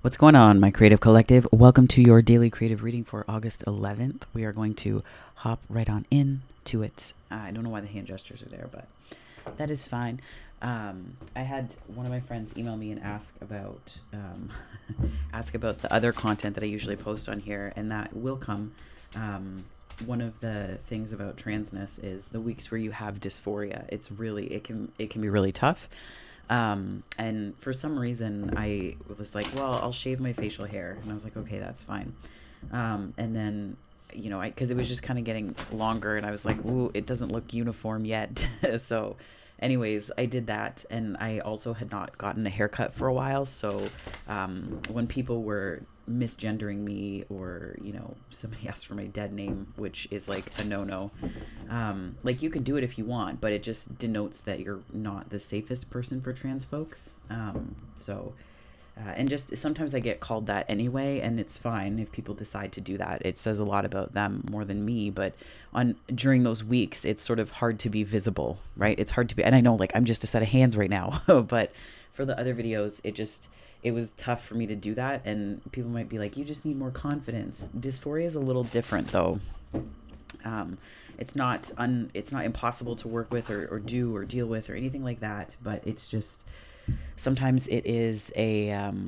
What's going on, my creative collective? Welcome to your daily creative reading for August 11th. We are going to hop right on into it. I don't know why the hand gestures are there, but that is fine. I had one of my friends email me and ask about ask about the other content that I usually post on here, and that will come. One of the things about transness is the weeks where you have dysphoria. It can be really tough. And for some reason, I was like, well, I'll shave my facial hair. And I was like, okay, that's fine. And then, because it was just kind of getting longer, and I was like, ooh, it doesn't look uniform yet. So, anyways, I did that. And I also had not gotten a haircut for a while. So, when people were misgendering me, or somebody asked for my dead name, which is like a no-no, like, you can do it if you want, but it just denotes that you're not the safest person for trans folks. And just sometimes I get called that anyway, and it's fine if people decide to do that. It says a lot about them more than me, but during those weeks, it's sort of hard to be visible, right? It's hard to be, and I know, like, I'm just a set of hands right now, but for the other videos, it was tough for me to do that. And people might be like, you just need more confidence. Dysphoria is a little different, though. It's not impossible to work with or do or deal with or anything like that, but it's just sometimes it's a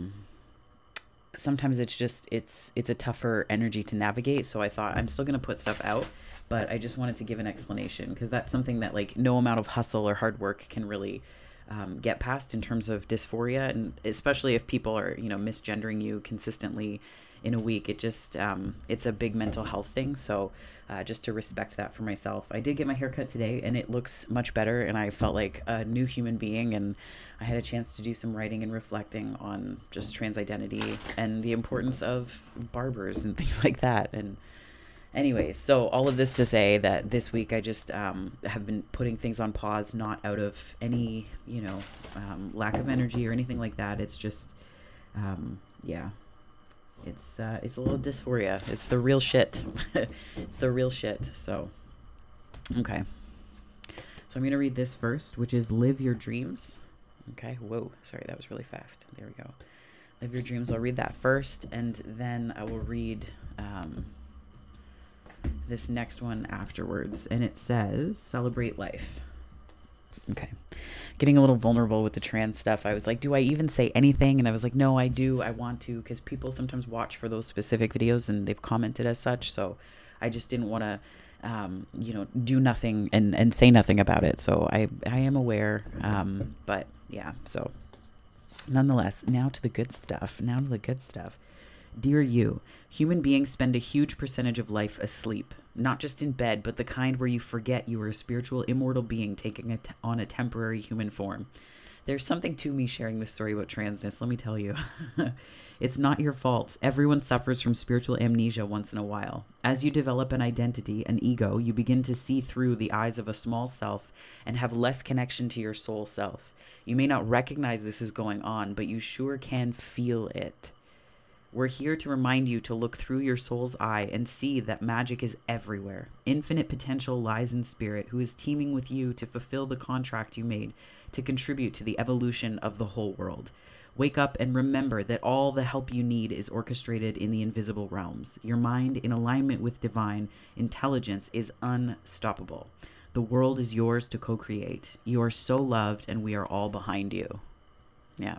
tougher energy to navigate. So I thought, I'm still going to put stuff out, but I just wanted to give an explanation, because that's something that, like, no amount of hustle or hard work can really get past in terms of dysphoria. And especially if people are misgendering you consistently in a week, it's a big mental health thing. So just to respect that for myself, I did get my haircut today, and it looks much better, and I felt like a new human being. And I had a chance to do some writing and reflecting on just trans identity and the importance of barbers and things like that. And anyways, so all of this to say that this week I just have been putting things on pause, not out of any lack of energy or anything like that. It's just yeah, it's a little dysphoria. It's the real shit. It's the real shit. So okay, so I'm gonna read this first, which is Live Your Dreams. Okay, whoa, sorry, that was really fast. There we go. Live Your Dreams. I'll read that first, and then I will read this next one afterwards. And it says, celebrate life. Okay, getting a little vulnerable with the trans stuff. I was like, do I even say anything? And I was like, no, I do. I want to, because people sometimes watch for those specific videos, and they've commented as such. So I just didn't want to do nothing and say nothing about it. So I am aware, but yeah, so nonetheless, now to the good stuff. Dear you, human beings spend a huge percentage of life asleep, not just in bed, but the kind where you forget you are a spiritual, immortal being taking on a temporary human form. There's something to me sharing this story about transness, let me tell you. It's not your fault. Everyone suffers from spiritual amnesia once in a while. As you develop an identity, an ego, you begin to see through the eyes of a small self and have less connection to your soul self. You may not recognize this is going on, but you sure can feel it. We're here to remind you to look through your soul's eye and see that magic is everywhere. Infinite potential lies in spirit, who is teaming with you to fulfill the contract you made to contribute to the evolution of the whole world. Wake up and remember that all the help you need is orchestrated in the invisible realms. Your mind, in alignment with divine intelligence, is unstoppable. The world is yours to co-create. You are so loved, and we are all behind you. Yeah.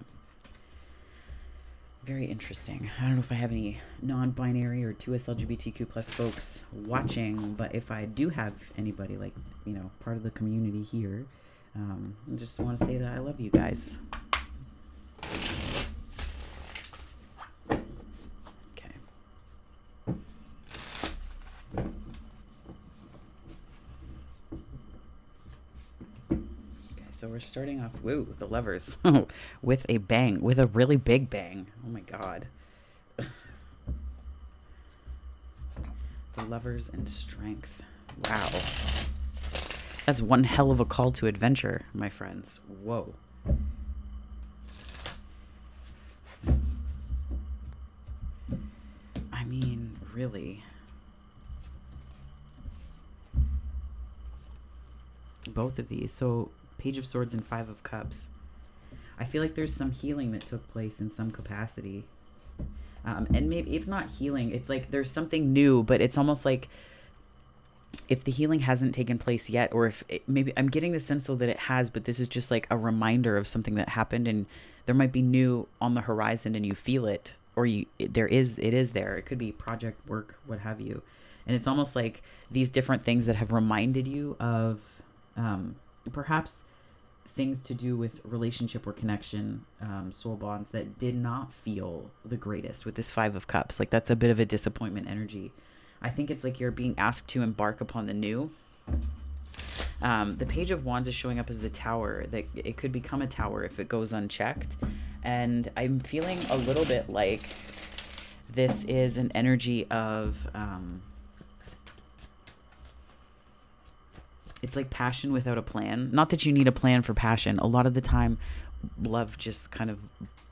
Very interesting. I don't know if I have any non-binary or 2S LGBTQ plus folks watching, but if I do have anybody, like, part of the community here, I just want to say that I love you guys. Okay. So we're starting off, woo, the Lovers, with a bang, with a really big bang. Oh my God. The Lovers and Strength. Wow. That's one hell of a call to adventure, my friends. Whoa. I mean, really. Both of these. So Page of Swords and Five of Cups. I feel like there's some healing that took place in some capacity. And maybe if not healing, it's like there's something new, but it's almost like if the healing hasn't taken place yet, or if maybe I'm getting the sense though that it has, but this is just like a reminder of something that happened, and there might be new on the horizon, and you feel it, or it is there. It could be project work, what have you, and it's almost like these different things that have reminded you of perhaps things to do with relationship or connection, soul bonds that did not feel the greatest with this Five of Cups. Like that's a bit of a disappointment energy. I think it's like you're being asked to embark upon the new. The Page of Wands is showing up as the Tower. That it could become a tower if it goes unchecked. And I'm feeling a little bit like this is an energy of... it's like passion without a plan. Not that you need a plan for passion. A lot of the time, love just kind of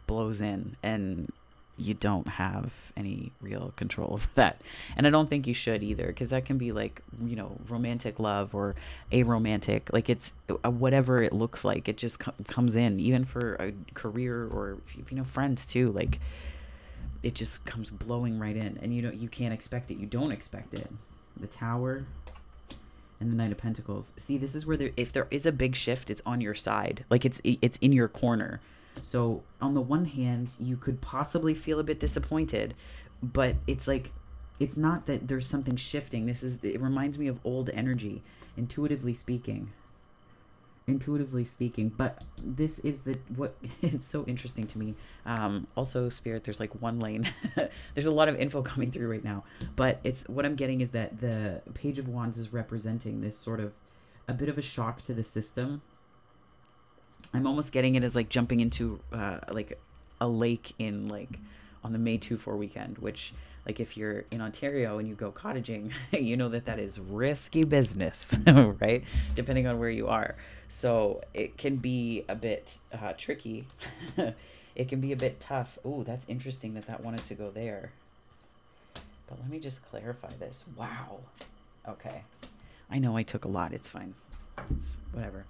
blows in and you don't have any real control over that. And I don't think you should either, because that can be like, you know, romantic love or aromantic. Like it's whatever it looks like. It just comes in, even for a career or, you know, friends too. Like it just comes blowing right in, and you can't expect it. You don't expect it. The Tower and the Knight of Pentacles. See, this is where if there is a big shift, it's on your side. Like it's in your corner. So on the one hand, you could possibly feel a bit disappointed, but it's like, it's not that there's something shifting. It reminds me of old energy, intuitively speaking. But this is what it's so interesting to me. Also, Spirit, there's like one lane. There's a lot of info coming through right now, but it's what I'm getting is that the Page of Wands is representing this sort of a bit of a shock to the system. I'm almost getting it as like jumping into like a lake in like on the May 2-4 weekend, which like if you're in Ontario and you go cottaging, you know that is risky business, right? Depending on where you are. So it can be a bit tricky. It can be a bit tough. Oh, that's interesting that wanted to go there. But let me just clarify this. Wow. Okay. I know I took a lot. It's fine. It's whatever.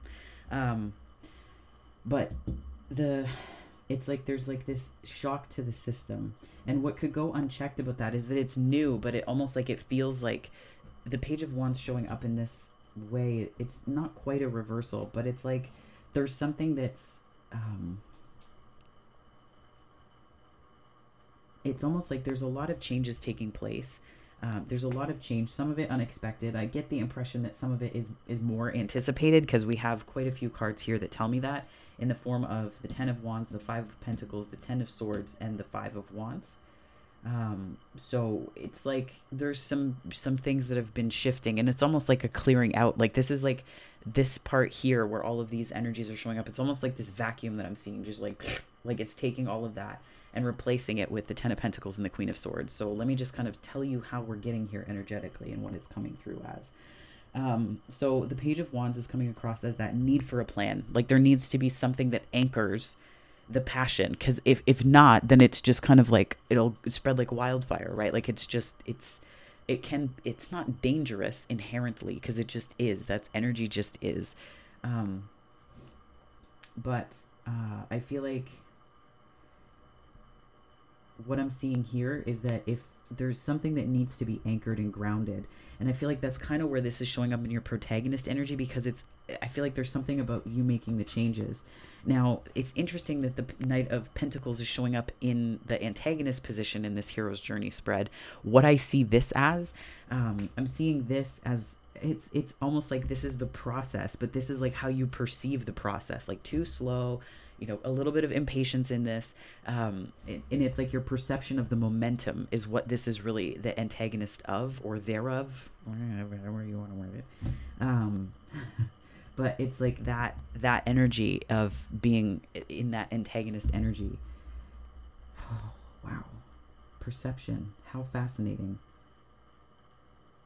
But it's like there's like this shock to the system, and what could go unchecked about that is that it's new, but it almost like it feels like the Page of Wands showing up in this way. It's not quite a reversal, but it's like there's something that's it's almost like there's a lot of changes taking place. There's a lot of change, some of it unexpected. I get the impression that some of it is more anticipated, because we have quite a few cards here that tell me that, in the form of the Ten of Wands, the Five of Pentacles, the Ten of Swords, and the Five of Wands. So it's like there's some things that have been shifting, and it's almost like a clearing out. Like this is like this part here where all of these energies are showing up. It's almost like this vacuum that I'm seeing, just like it's taking all of that and replacing it with the Ten of Pentacles and the Queen of Swords. So let me just kind of tell you how we're getting here energetically and what it's coming through as. So the Page of Wands is coming across as that need for a plan. Like there needs to be something that anchors the passion, because if not, then it's just kind of like it'll spread like wildfire, right? Like it's not dangerous inherently, because it just is. That's energy, just is. But I feel like what I'm seeing here is that if there's something that needs to be anchored and grounded, and I feel like that's kind of where this is showing up in your protagonist energy, because I feel like there's something about you making the changes. Now, it's interesting that the Knight of Pentacles is showing up in the antagonist position in this hero's journey spread. What I see this as, I'm seeing this as it's almost like this is the process, but this is like how you perceive the process, like too slow, you know, a little bit of impatience in this. And it's like your perception of the momentum is what this is really the antagonist of, or thereof, whatever you want to word it. But it's like that energy of being in that antagonist energy. Oh, wow. Perception. How fascinating.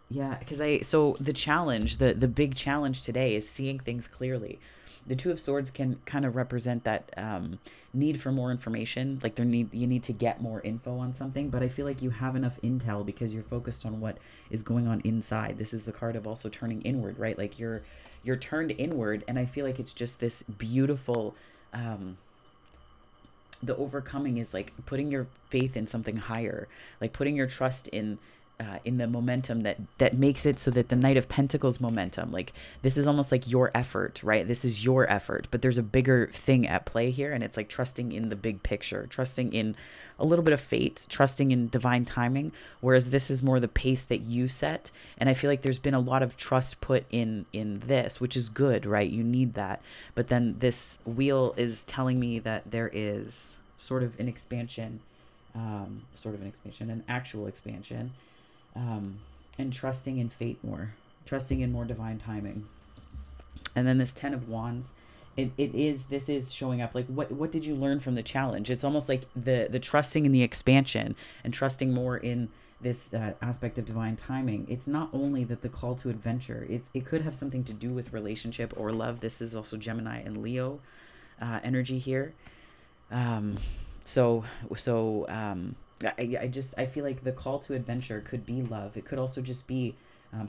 Yeah, because so the challenge, the big challenge today is seeing things clearly. The Two of Swords can kind of represent that need for more information, like you need to get more info on something, but I feel like you have enough intel because you're focused on what is going on inside. This is the card of also turning inward, right? Like you're turned inward, and I feel like it's just this beautiful the overcoming is like putting your faith in something higher, like putting your trust in the momentum that makes it so that the Knight of Pentacles momentum, like this is almost like your effort, right? This is your effort, but there's a bigger thing at play here, and it's like trusting in the big picture, trusting in a little bit of fate, trusting in divine timing, whereas this is more the pace that you set. And I feel like there's been a lot of trust put in this, which is good, right? You need that. But then this wheel is telling me that there is sort of an expansion, an actual expansion, and trusting in fate more, trusting in more divine timing. And then this 10 of Wands, this is showing up like what did you learn from the challenge? It's almost like the trusting in the expansion and trusting more in this aspect of divine timing. It's not only that the call to adventure, it could have something to do with relationship or love. This is also Gemini and Leo energy here. I feel like the call to adventure could be love. It could also just be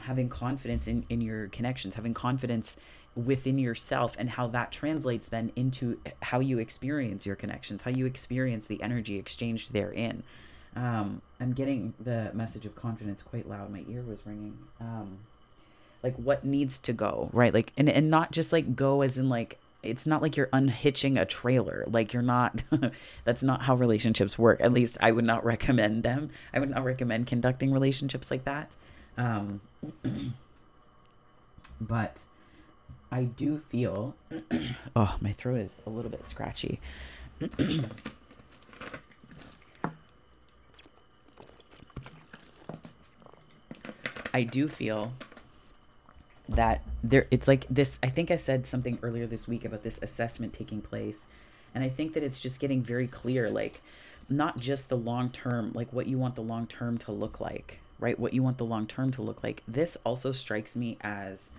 having confidence in your connections, having confidence within yourself, and how that translates then into how you experience your connections, how you experience the energy exchanged therein. I'm getting the message of confidence quite loud. My ear was ringing. Like what needs to go, right? Like, and not just like go as in like, it's not like you're unhitching a trailer. Like you're not, that's not how relationships work. At least I would not recommend them. I would not recommend conducting relationships like that. But I do feel, oh, my throat is a little bit scratchy. I do feel that it's like this. I think I said something earlier this week about this assessment taking place. And I think that it's just getting very clear, like not just the long term, like what you want the long term to look like, right? What you want the long term to look like. This also strikes me as,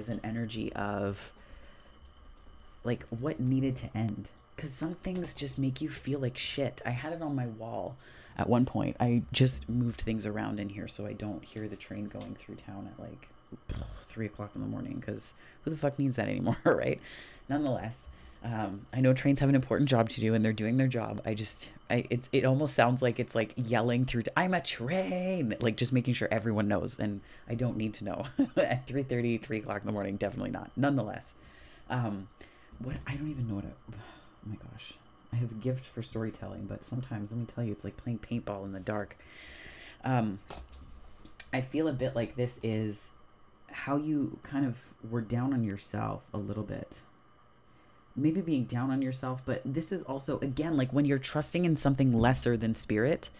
an energy of like what needed to end. Because some things just make you feel like shit. I had it on my wall at one point. I just moved things around in here so I don't hear the train going through town at like 3 o'clock in the morning, because who the fuck needs that anymore, right? Nonetheless, I know trains have an important job to do and they're doing their job. It almost sounds like it's like yelling through I'm a train, like just making sure everyone knows, and I don't need to know at 3:30, 3 o'clock in the morning. Definitely not. Nonetheless, what I don't even know what oh my gosh, I have a gift for storytelling, but sometimes, let me tell you, it's like playing paintball in the dark. I feel a bit like this is how you kind of were down on yourself a little bit. Maybe being down on yourself, but this is also, again, like when you're trusting in something lesser than spirit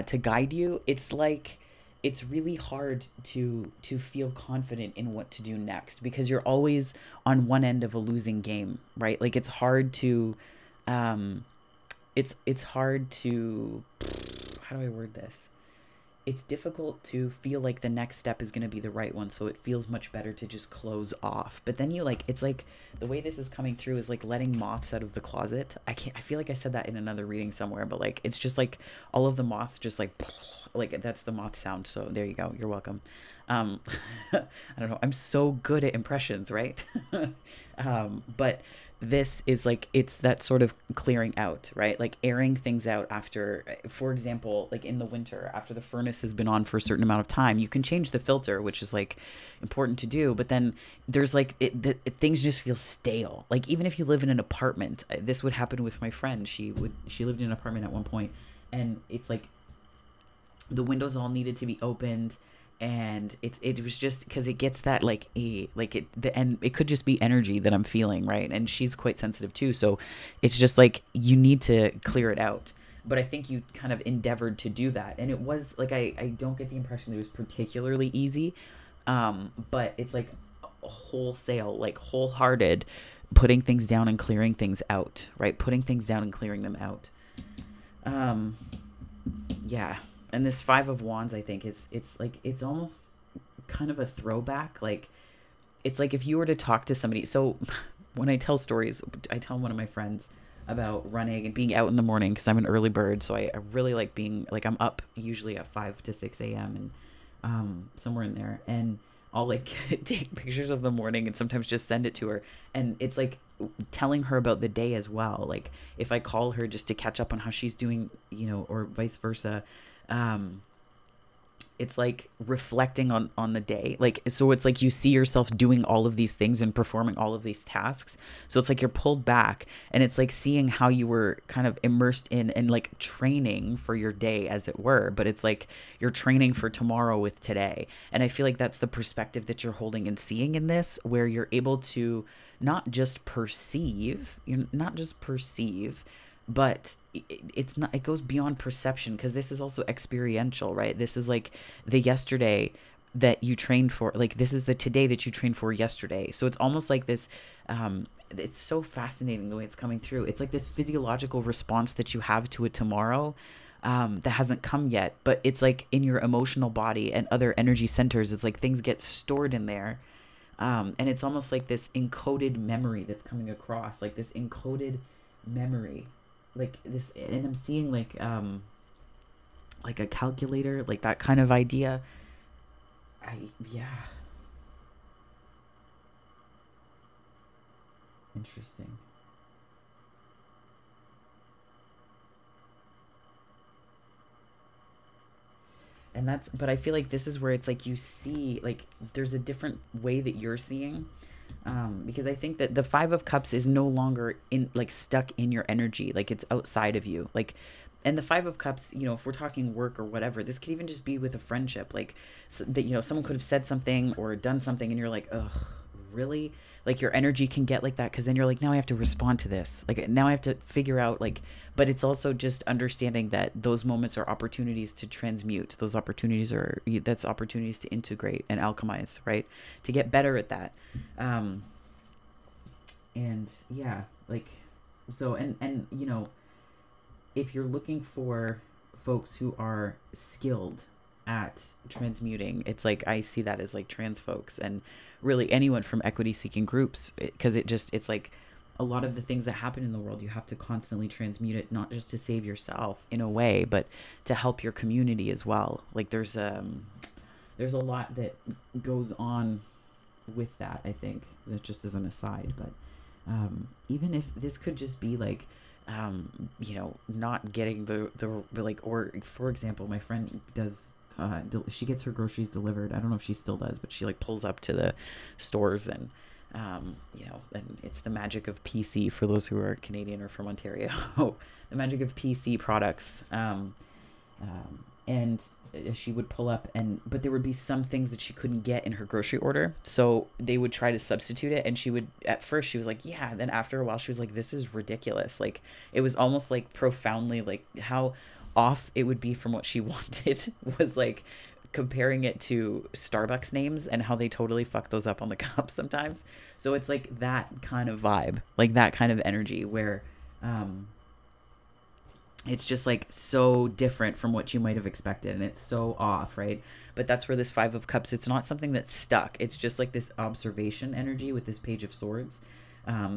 to guide you, it's like it's really hard to feel confident in what to do next, because you're always on one end of a losing game, right? Like it's hard to it's hard to, how do I word this? It's difficult to feel like the next step is going to be the right one. So it feels much better to just close off. But then you like, it's like the way this is coming through is like letting moths out of the closet. I feel like I said that in another reading somewhere, but like, it's just like all of the moths just like that's the moth sound. So there you go. You're welcome. I don't know. I'm so good at impressions, right? But this is like, it's that sort of clearing out, right? Like airing things out after, for example, like in the winter, after the furnace has been on for a certain amount of time, you can change the filter, which is like important to do. But then there's like, things just feel stale. Like even if you live in an apartment, this would happen with my friend. She lived in an apartment at one point, and it's like the windows all needed to be opened. And it was just because it gets that and it could just be energy that I'm feeling, right? And she's quite sensitive too, so it's just like you need to clear it out. But I think you kind of endeavored to do that, and it was like I don't get the impression it was particularly easy, but it's like wholesale, like wholehearted, putting things down and clearing things out, right? Putting things down and clearing them out. Yeah. And this 5 of Wands, I think, it's almost kind of a throwback. Like, it's like if you were to talk to somebody. So when I tell stories, I tell one of my friends about running and being out in the morning, because I'm an early bird. So I really like being, like, I'm up usually at 5 to 6 a.m. and somewhere in there. And I'll like take pictures of the morning and sometimes just send it to her. And it's like telling her about the day as well. Like if I call her just to catch up on how she's doing, you know, or vice versa, um, it's like reflecting on the day. Like so it's like you see yourself doing all of these things and performing all of these tasks, so it's like you're pulled back, and it's like seeing how you were kind of immersed in and like training for your day as it were, but it's like you're training for tomorrow with today. And I feel like that's the perspective that you're holding and seeing in this, where you're able to not just perceive, you not just perceive, but it's not, it goes beyond perception, because this is also experiential, right? This is like the yesterday that you trained for, like this is the today that you trained for yesterday. So it's almost like this, it's so fascinating the way it's coming through. It's like this physiological response that you have to a tomorrow, that hasn't come yet, but it's like in your emotional body and other energy centers, it's like things get stored in there. And it's almost like this encoded memory that's coming across, like this encoded memory, like this. And I'm seeing like a calculator, like that kind of idea. Yeah, interesting. And that's, but I feel like this is where it's like you see, like there's a different way that you're seeing, because I think that the Five of Cups is no longer in, like stuck in your energy, like it's outside of you, like. And the Five of Cups, you know, if we're talking work or whatever, this could even just be with a friendship, like so that, you know, someone could have said something or done something and you're like, ugh, really? Like your energy can get like that, because then you're like, now I have to respond to this, like now I have to figure out, like. But it's also just understanding that those moments are opportunities to transmute, those opportunities are, that's opportunities to integrate and alchemize, right, to get better at that. um and yeah, like, so and you know, if you're looking for folks who are skilled at transmuting, it's like I see that as like trans folks and really anyone from equity seeking groups, because it just, it's like a lot of the things that happen in the world, you have to constantly transmute it, not just to save yourself in a way, but to help your community as well. Like there's a lot that goes on with that, I think, that just as an aside. But even if this could just be like, you know, not getting the like, or for example, my friend does, she gets her groceries delivered. I don't know if she still does, but she like pulls up to the stores and, you know, and it's the magic of PC for those who are Canadian or from Ontario, the magic of PC products. And she would pull up, and but there would be some things that she couldn't get in her grocery order, so they would try to substitute it, and she would, at first she was like, yeah, then after a while she was like, this is ridiculous. Like it was almost like profoundly like how off it would be from what she wanted, was like comparing it to Starbucks names and how they totally fuck those up on the cup sometimes. So it's like that kind of vibe, like that kind of energy where it's just like so different from what you might have expected, and it's so off, right? But that's where this Five of Cups, it's not something that's stuck, it's just like this observation energy with this Page of Swords.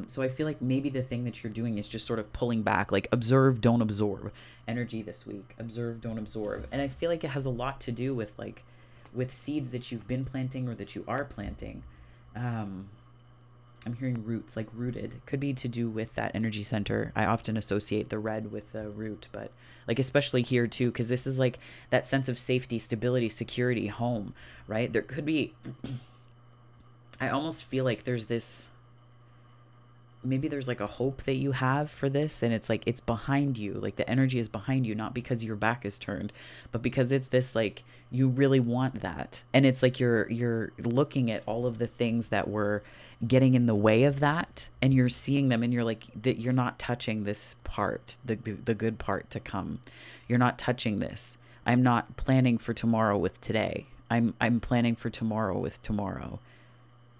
So I feel like maybe the thing that you're doing is just sort of pulling back, like observe, don't absorb energy this week. Observe, don't absorb. And I feel like it has a lot to do with like with seeds that you've been planting or that you are planting. I'm hearing roots, like rooted. Could be to do with that energy center. I often associate the red with the root, but like especially here too, because this is like that sense of safety, stability, security, home, right? There could be, I almost feel like there's this, maybe there's like a hope that you have for this, and it's like it's behind you, like the energy is behind you, not because your back is turned, but because it's this like you really want that. And it's like you're looking at all of the things that were getting in the way of that, and you're seeing them, and you're like that you're not touching this part, the good part to come. You're not touching this. I'm not planning for tomorrow with today. I'm planning for tomorrow with tomorrow.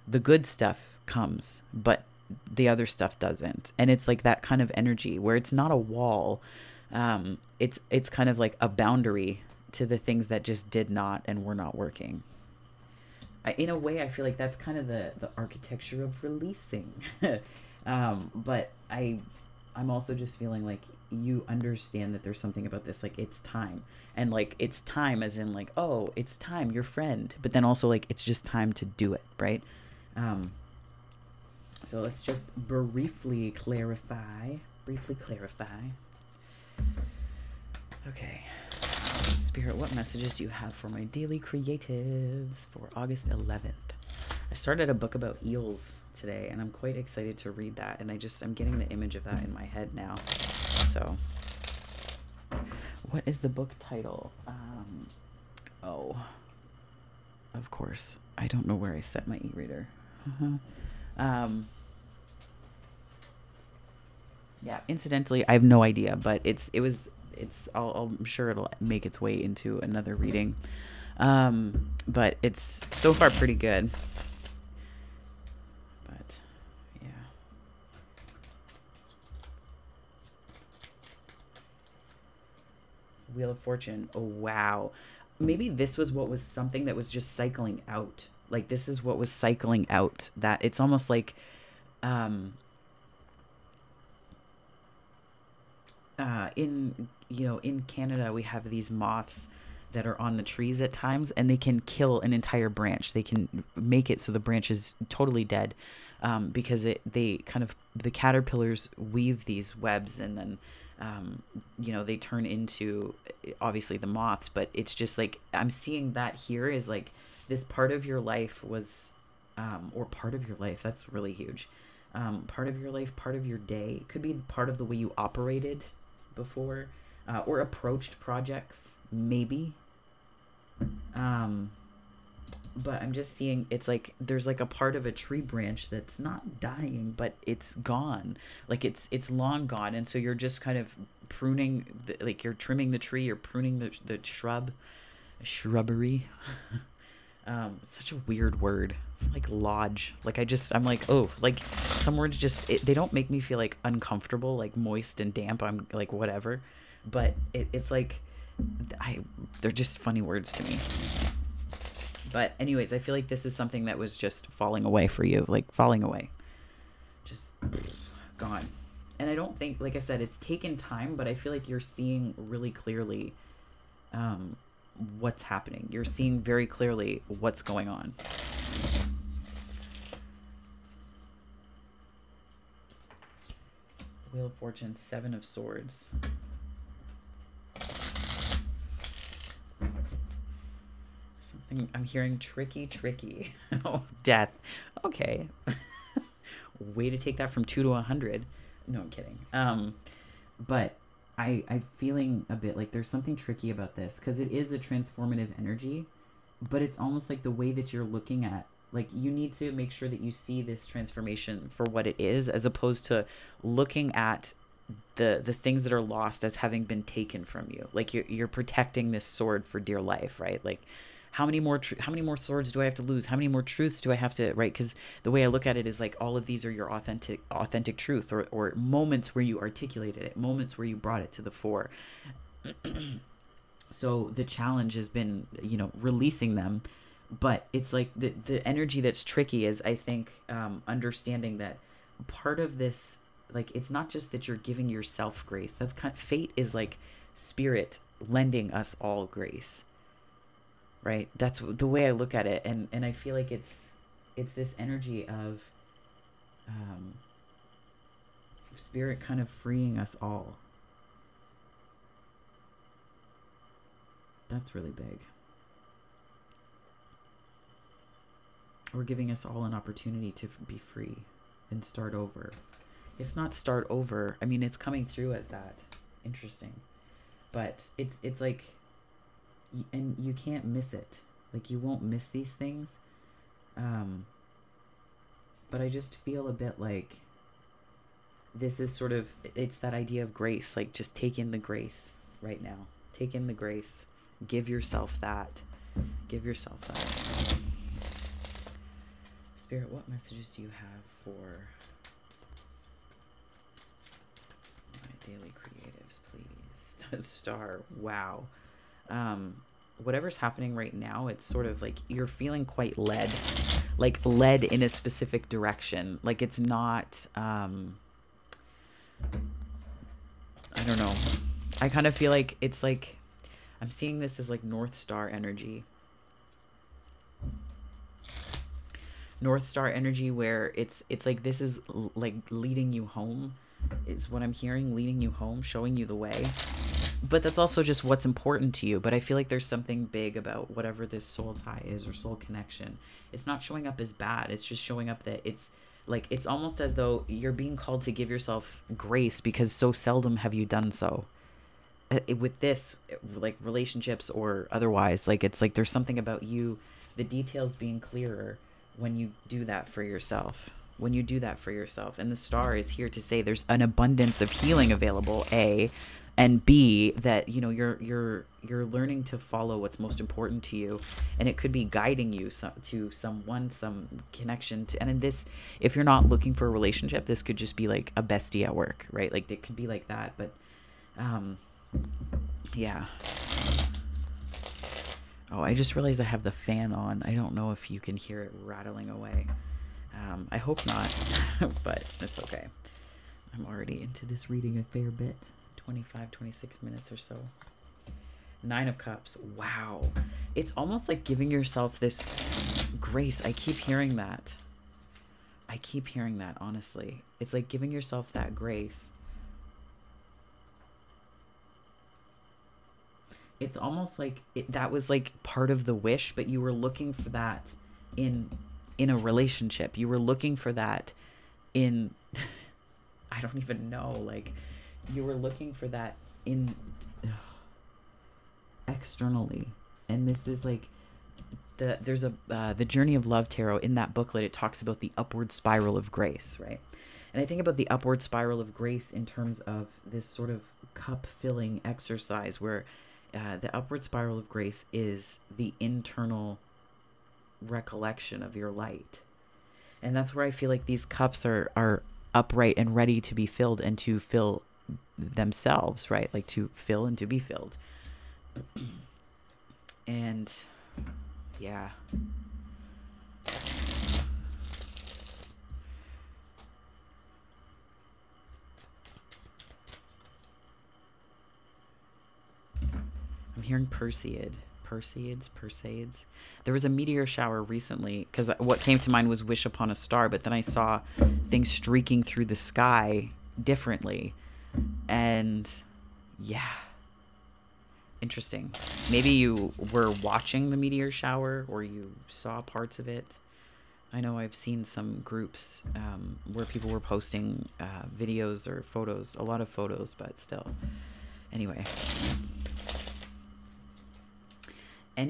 The good stuff comes, but the other stuff doesn't. And it's like that kind of energy where it's not a wall. It's kind of like a boundary to the things that just did not and were not working. In a way, I feel like that's kind of the architecture of releasing. But I I'm also just feeling like you understand that there's something about this, like it's time. And like it's time as in like, oh, it's time, your friend. But then also like it's just time to do it, right? So let's just briefly clarify. Okay. Spirit, what messages do you have for my daily creatives for August 11th? I started a book about eels today, and I'm quite excited to read that. And I'm getting the image of that in my head now. So, what is the book title? Oh, of course. I don't know where I set my e-reader. Yeah, incidentally, I have no idea, but I'm sure it'll make its way into another reading. But it's so far pretty good. But yeah. Wheel of Fortune. Oh, wow. Maybe this was something that was just cycling out. Like this is what was cycling out. That it's almost like, in Canada, we have these moths that are on the trees at times, and they can kill an entire branch. They can make it so the branch is totally dead, because the caterpillars weave these webs, and then, they turn into obviously the moths. But it's just like I'm seeing that here is like this part of your life was, or part of your life. That's really huge. Part of your life, part of your day. It could be part of the way you operated before, or approached projects, maybe. But I'm just seeing it's like there's like a part of a tree branch that's not dying, but it's gone. Like it's long gone, and so you're just kind of pruning, like you're trimming the tree, you're pruning the shrubbery. It's such a weird word. It's like lodge. Like I'm like, oh, like some words they don't make me feel like uncomfortable, like moist and damp. I'm like whatever, but it's like they're just funny words to me. But anyways, I feel like this is something that was just falling away for you, like falling away, just gone. And I don't think, like I said, it's taken time, but I feel like you're seeing really clearly, what's happening. You're seeing very clearly what's going on. Wheel of Fortune, 7 of Swords. Something I'm hearing tricky. Oh, death. Okay. Way to take that from 2 to 100. No, I'm kidding. But I'm feeling a bit like there's something tricky about this, because it is a transformative energy, but it's almost like the way that you're looking at, like you need to make sure that you see this transformation for what it is, as opposed to looking at the things that are lost as having been taken from you. Like you're protecting this sword for dear life, right? Like how many more swords do I have to lose? How many more truths do I have to, right? Because the way I look at it is like all of these are your authentic truth, or moments where you articulated it, moments where you brought it to the fore. So the challenge has been, releasing them. But it's like the energy that's tricky is, I think, understanding that part of this, like, it's not just that you're giving yourself grace. That's fate is like spirit lending us all grace. Right? That's the way I look at it. And I feel like it's this energy of spirit kind of freeing us all. That's really big. Or giving us all an opportunity to be free and start over. If not start over, I mean, it's coming through as that. Interesting. But it's like, and you can't miss it. Like, you won't miss these things. But I just feel a bit like this is sort of, it's that idea of grace. Like, just take in the grace right now. Take in the grace. Give yourself that. Give yourself that. Spirit, what messages do you have for my daily creatives, please? Star, wow. Whatever's happening right now, it's sort of like you're feeling quite led in a specific direction. Like it's not, I don't know. I kind of feel like it's like I'm seeing this as like North Star energy. North Star energy, where it's like this is like leading you home is what I'm hearing, leading you home, showing you the way. But that's also just what's important to you. But I feel like there's something big about whatever this soul tie is or soul connection. It's not showing up as bad. It's just showing up that it's like, it's almost as though you're being called to give yourself grace because so seldom have you done so. With this, like relationships or otherwise, like it's like there's something about you, the details being clearer when you do that for yourself. When you do that for yourself. And the star is here to say there's an abundance of healing available, A, and B, that you know you're learning to follow what's most important to you, and it could be guiding you to someone, some connection to. And in this, if you're not looking for a relationship, this could just be like a bestie at work, right? Like it could be like that. But yeah. Oh, I just realized I have the fan on. I don't know if you can hear it rattling away. I hope not, but it's okay. I'm already into this reading a fair bit. 25, 26 minutes or so. 9 of Cups. Wow. It's almost like giving yourself this grace. I keep hearing that. I keep hearing that, honestly. It's like giving yourself that grace. It's almost like that was like part of the wish, but you were looking for that in a relationship. You were looking for that in, I don't even know, like you were looking for that in externally. And this is like there's the Journey of Love tarot. In that booklet, it talks about the upward spiral of grace, right? And I think about the upward spiral of grace in terms of this sort of cup filling exercise where the upward spiral of grace is the internal recollection of your light. And that's where I feel like these cups are upright and ready to be filled and to fill themselves, right? Like to fill and to be filled. And yeah. I'm hearing Perseids. There was a meteor shower recently, because what came to mind was Wish Upon a Star, but then I saw things streaking through the sky differently. And yeah, interesting. Maybe you were watching the meteor shower or you saw parts of it. I know I've seen some groups where people were posting videos or photos, a lot of photos, but still. Anyway. So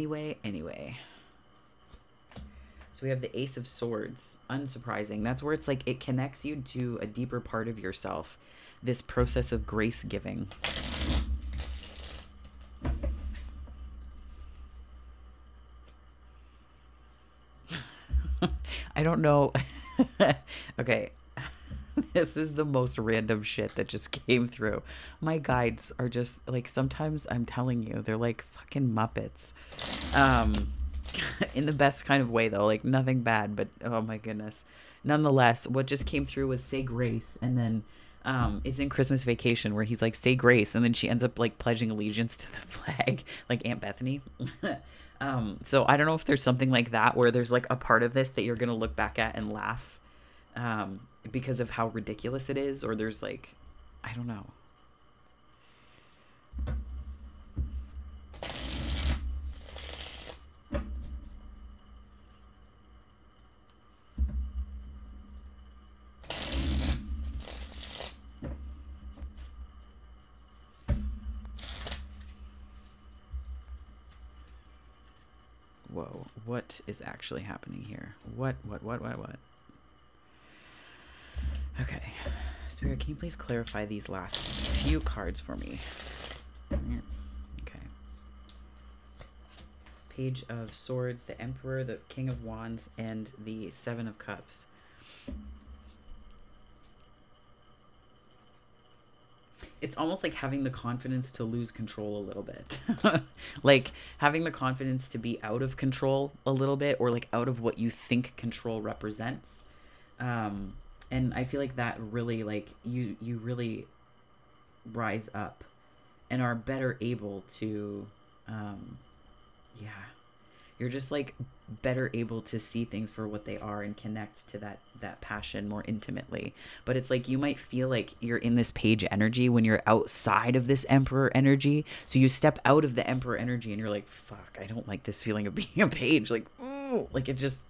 we have the Ace of Swords. Unsurprising. That's where it's like it connects you to a deeper part of yourself. This process of grace giving. I don't know. Okay. This is the most random shit that just came through. My guides are just like, sometimes I'm telling you, they're like fucking Muppets. In the best kind of way though, like nothing bad, but oh my goodness. Nonetheless, what just came through was say grace, and then it's in Christmas Vacation where he's like, say grace, and then she ends up like pledging allegiance to the flag, like Aunt Bethany. So I don't know if there's something like that where there's like a part of this that you're gonna look back at and laugh because of how ridiculous it is, or there's like, I don't know. Whoa, what is actually happening here? What? Okay. Spirit, can you please clarify these last few cards for me? Okay. Page of Swords, the Emperor, the King of Wands, and the Seven of Cups. It's almost like having the confidence to lose control a little bit. Like having the confidence to be out of control a little bit, or like out of what you think control represents. And I feel like that really, like, you really rise up and are better able to, yeah, you're just like better able to see things for what they are and connect to that passion more intimately. But it's like you might feel like you're in this page energy when you're outside of this emperor energy. So you step out of the emperor energy and you're like, fuck, I don't like this feeling of being a page. Like, ooh, like it just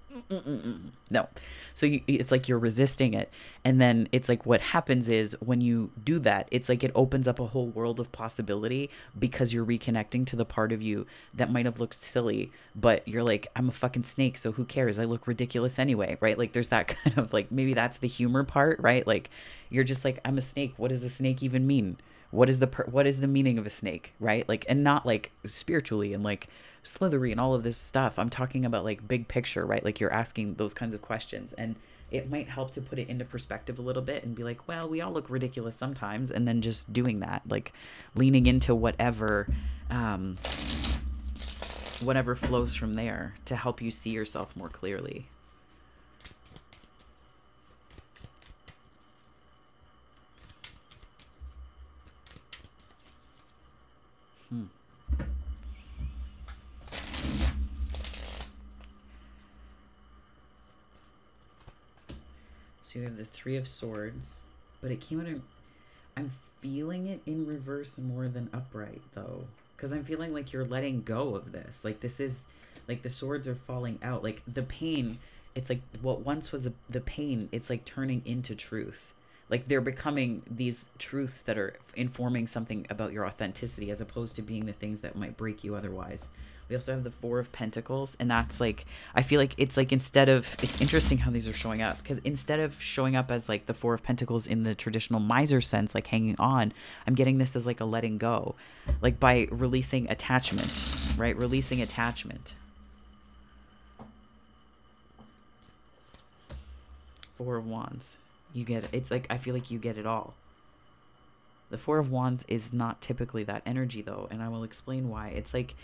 no. So it's like you're resisting it. And then it's like what happens is when you do that, it's like it opens up a whole world of possibility because you're reconnecting to the part of you that might have looked silly, but you're like, I'm a fucking snake, so who cares? I look ridiculous anyway, right? Like there's that kind of like, maybe that's the humor part, right? Like you're just like, I'm a snake. What does a snake even mean? What is the meaning of a snake, right? Like, and not like spiritually and like slithery and all of this stuff. I'm talking about like big picture, right? Like you're asking those kinds of questions, and it might help to put it into perspective a little bit and be like, well, we all look ridiculous sometimes, and then just doing that, like leaning into whatever whatever flows from there to help you see yourself more clearly. So you have the Three of Swords, but it came out in, I'm feeling it in reverse more than upright though. Because I'm feeling like you're letting go of this. Like this is, like the swords are falling out. Like the pain, it's like what once was the pain, it's like turning into truth. Like they're becoming these truths that are informing something about your authenticity as opposed to being the things that might break you otherwise. We also have the Four of Pentacles, and that's like, I feel like it's like instead of, it's interesting how these are showing up, because instead of showing up as like the Four of Pentacles in the traditional miser sense, like hanging on, I'm getting this as like a letting go, like by releasing attachment, right? Releasing attachment. Four of Wands. You get it. It's like, I feel like you get it all. The Four of Wands is not typically that energy though, and I will explain why. It's like,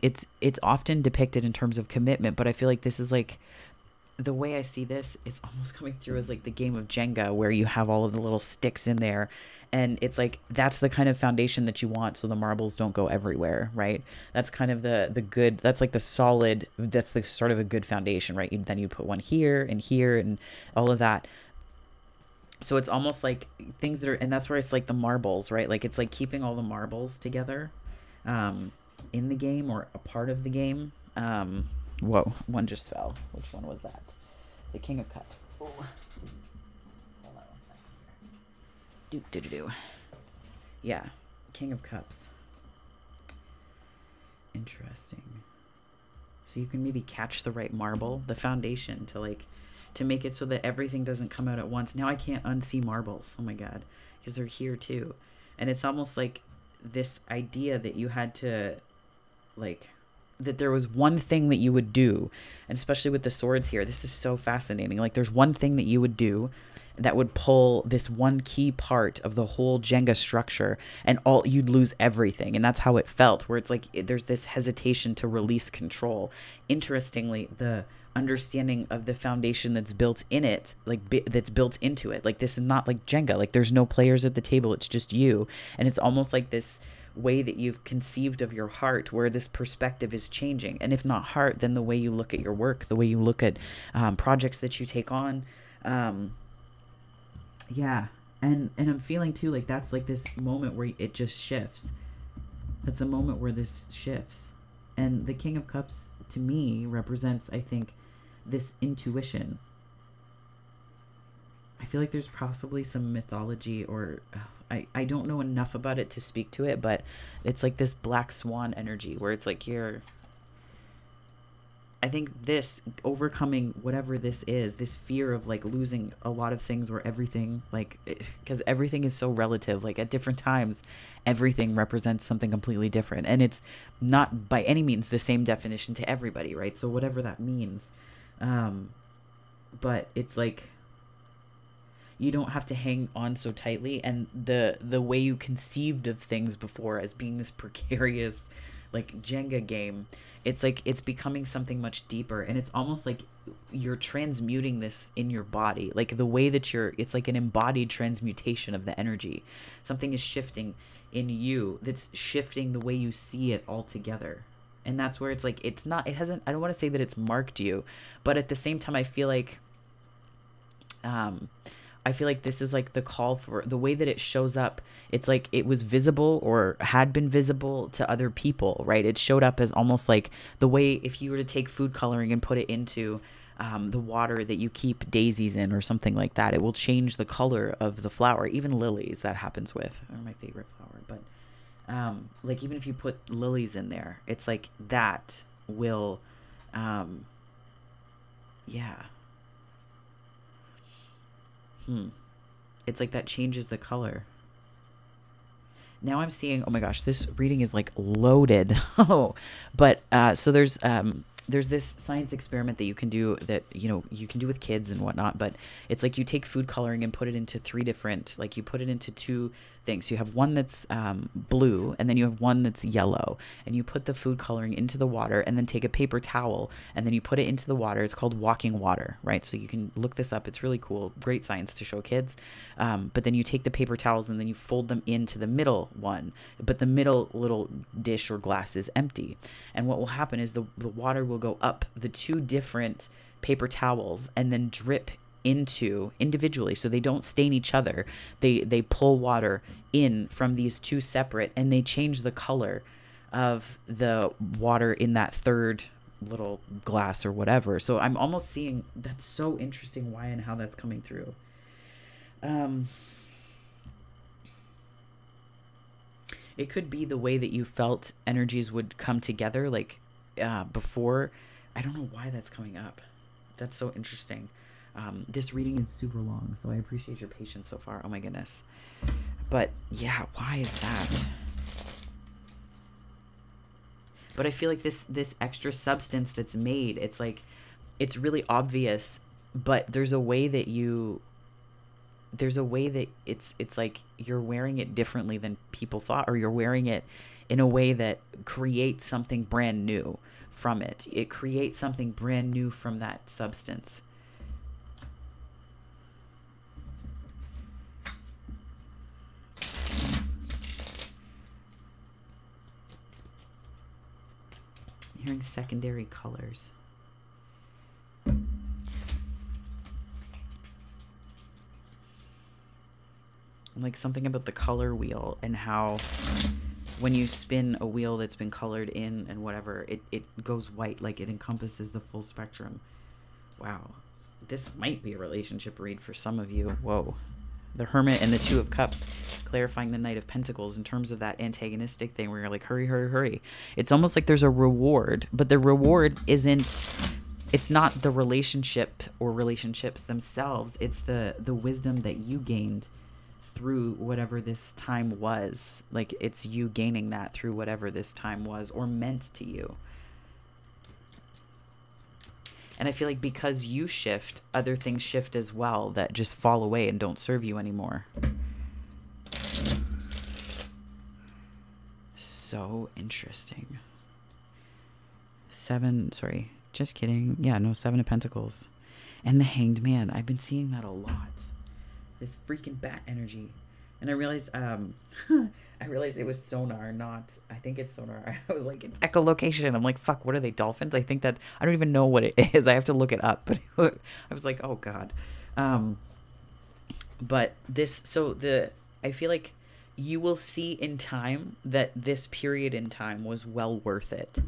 it's often depicted in terms of commitment, but I feel like this is like, the way I see this, it's almost coming through as like the game of Jenga where you have all of the little sticks in there, and it's like that's the kind of foundation that you want so the marbles don't go everywhere, right? That's kind of the good, that's like the solid, that's the sort of a good foundation, right? Then you put one here and all of that. So it's almost like things that are, and that's where it's like the marbles, right? Like it's like keeping all the marbles together in the game or a part of the game. Whoa, one just fell. Which one was that? The King of Cups. Oh. Hold on 1 second here. Do. Yeah, King of Cups. Interesting. So you can maybe catch the right marble, the foundation to like, to make it so that everything doesn't come out at once. Now I can't unsee marbles. Oh my God. Because they're here too. And it's almost like this idea that you had to like, that there was one thing that you would do, and especially with the swords here, this is so fascinating. Like there's one thing that you would do that would pull this one key part of the whole Jenga structure, and all, you'd lose everything. And that's how it felt, where it's like there's this hesitation to release control. Interestingly, the understanding of the foundation that's built in it, like that's built into it, like this is not like Jenga, like there's no players at the table, it's just you. And it's almost like this way that you've conceived of your heart where this perspective is changing. And if not heart, then the way you look at your work, the way you look at projects that you take on. Yeah. And I'm feeling too like that's like this moment where it just shifts. That's a moment where this shifts. And the King of Cups to me represents, I think, this intuition. I feel like there's possibly some mythology, or I don't know enough about it to speak to it, but it's like this black swan energy where it's like I think this overcoming whatever this is, this fear of like losing a lot of things, where everything, like, because everything is so relative, like at different times everything represents something completely different, and it's not by any means the same definition to everybody, right? So whatever that means, but it's like you don't have to hang on so tightly, and the way you conceived of things before as being this precarious like Jenga game. It's like it's becoming something much deeper, and it's almost like you're transmuting this in your body, like the way that it's like an embodied transmutation of the energy. Something is shifting in you that's shifting the way you see it altogether. And that's where it's like, it's not, it hasn't, I don't want to say that it's marked you, but at the same time, I feel like this is like the call for the way that it shows up. It's like it was visible or had been visible to other people, right? It showed up as almost like the way if you were to take food coloring and put it into the water that you keep daisies in or something like that, it will change the color of the flower. Even lilies, that happens with, are my favorite flower. But like even if you put lilies in there, it's like that will, yeah. It's like that changes the color. Now I'm seeing, oh my gosh, this reading is like loaded. Oh, but so there's this science experiment that you can do that, you know, you can do with kids and whatnot, but it's like you take food coloring and put it into three different, like you put it into two things. You have one that's blue, and then you have one that's yellow, and you put the food coloring into the water, and then take a paper towel, and then you put it into the water. It's called walking water, right? So you can look this up. It's really cool. Great science to show kids. But then you take the paper towels and then you fold them into the middle one, but the middle little dish or glass is empty. And what will happen is the water will go up the two different paper towels and then drip into individually, so they don't stain each other. They pull water in from these two separate, and they change the color of the water in that third little glass or whatever. So I'm almost seeing, that's so interesting why and how that's coming through. It could be the way that you felt energies would come together, like before. I don't know why that's coming up. That's so interesting. This reading is super long, so I appreciate your patience so far. Oh my goodness. But yeah, why is that? But I feel like this extra substance that's made, it's like, it's really obvious, but there's a way that it's like you're wearing it differently than people thought, or you're wearing it in a way that creates something brand new from it. It creates something brand new from that substance. Hearing secondary colors. Like something about the color wheel and how when you spin a wheel that's been colored in and whatever, it goes white, like it encompasses the full spectrum. Wow. This might be a relationship read for some of you. Whoa. The Hermit and the Two of Cups, clarifying the Knight of Pentacles in terms of that antagonistic thing where you're like, hurry, hurry, hurry. It's almost like there's a reward, but the reward it's not the relationship or relationships themselves. It's the wisdom that you gained through whatever this time was. Like, it's you gaining that through whatever this time was or meant to you. And I feel like because you shift, other things shift as well that just fall away and don't serve you anymore. So interesting. Just kidding. Yeah, no, Seven of Pentacles. And the Hanged Man. I've been seeing that a lot. This freaking bat energy. And I realized it was sonar, not, I think it's sonar. I was like, it's echolocation. I'm like, fuck, what are they, dolphins? I think that, I don't even know what it is. I have to look it up. But I was like, oh God. But I feel like you will see in time that this period in time was well worth it.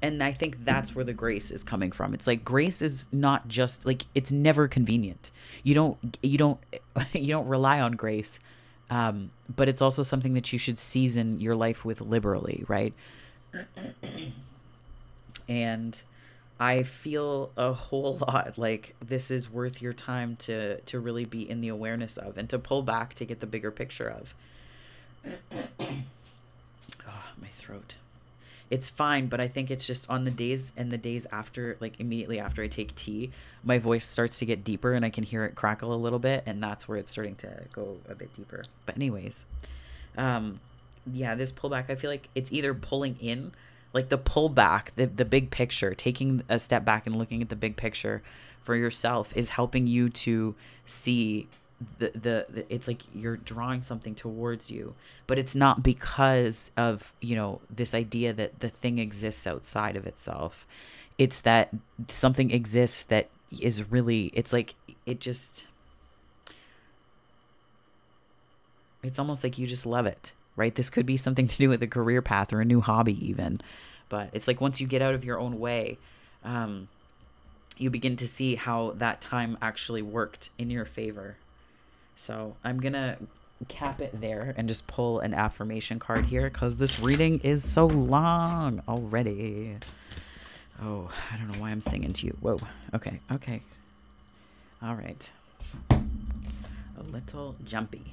And I think that's where the grace is coming from. It's like grace is not just like, it's never convenient. You don't rely on grace. But it's also something that you should season your life with liberally, right? And I feel a whole lot like this is worth your time to really be in the awareness of and to pull back to get the bigger picture of. Oh, my throat. It's fine, but I think it's just on the days after, like immediately after I take tea, my voice starts to get deeper and I can hear it crackle a little bit, and that's where it's starting to go a bit deeper. But anyways, yeah, this pullback, I feel like it's either pulling in, like the pullback, the big picture, taking a step back and looking at the big picture for yourself is helping you to see the it's like you're drawing something towards you, but it's not because of, you know, this idea that the thing exists outside of itself. It's that something exists that is really, it's like, it just, it's almost like you just love it, right? This could be something to do with a career path or a new hobby even. But it's like once you get out of your own way, you begin to see how that time actually worked in your favor. So I'm going to cap it there and just pull an affirmation card here because this reading is so long already. Oh, I don't know why I'm singing to you. Whoa. Okay. Okay. All right. A little jumpy.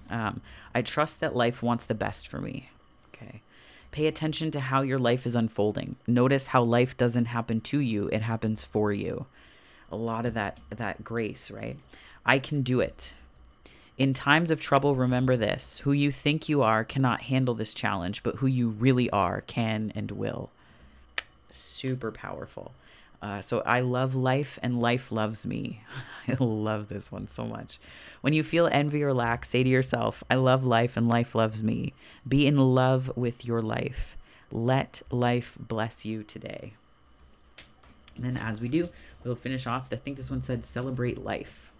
I trust that life wants the best for me. Okay. Pay attention to how your life is unfolding. Notice how life doesn't happen to you. It happens for you. A lot of that grace, right? I can do it. In times of trouble, remember this. Who you think you are cannot handle this challenge, but who you really are can and will. Super powerful. So I love life and life loves me. I love this one so much. When you feel envy or lack, say to yourself, I love life and life loves me. Be in love with your life. Let life bless you today. And then as we do, we'll finish off. I think this one said, celebrate life.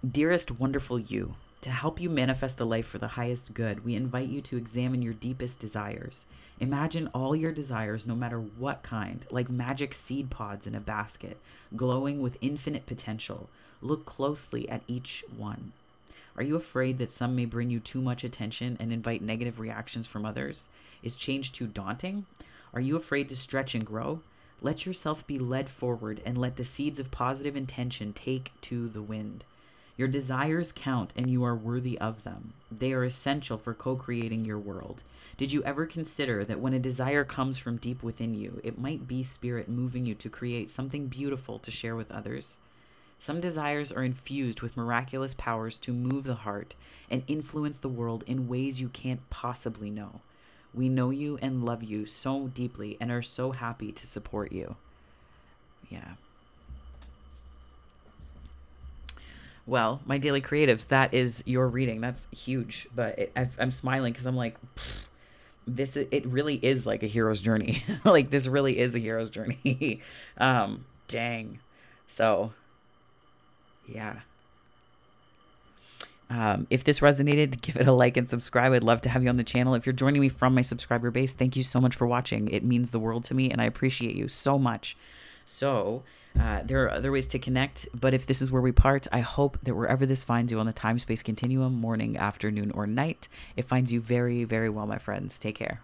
Dearest wonderful you, to help you manifest a life for the highest good, we invite you to examine your deepest desires. Imagine all your desires, no matter what kind, like magic seed pods in a basket, glowing with infinite potential. Look closely at each one. Are you afraid that some may bring you too much attention and invite negative reactions from others? Is change too daunting? Are you afraid to stretch and grow? Let yourself be led forward and let the seeds of positive intention take to the wind. Your desires count and you are worthy of them. They are essential for co-creating your world. Did you ever consider that when a desire comes from deep within you, it might be spirit moving you to create something beautiful to share with others? Some desires are infused with miraculous powers to move the heart and influence the world in ways you can't possibly know. We know you and love you so deeply and are so happy to support you. Yeah. Well, my daily creatives, that is your reading. That's huge. But I'm smiling because I'm like, it really is like a hero's journey. Like this really is a hero's journey. Dang. So, yeah. If this resonated, give it a like and subscribe. I'd love to have you on the channel. If you're joining me from my subscriber base, thank you so much for watching. It means the world to me, and I appreciate you so much. So, there are other ways to connect, but if this is where we part, I hope that wherever this finds you on the time-space continuum, morning, afternoon, or night, it finds you very, very well, my friends. Take care.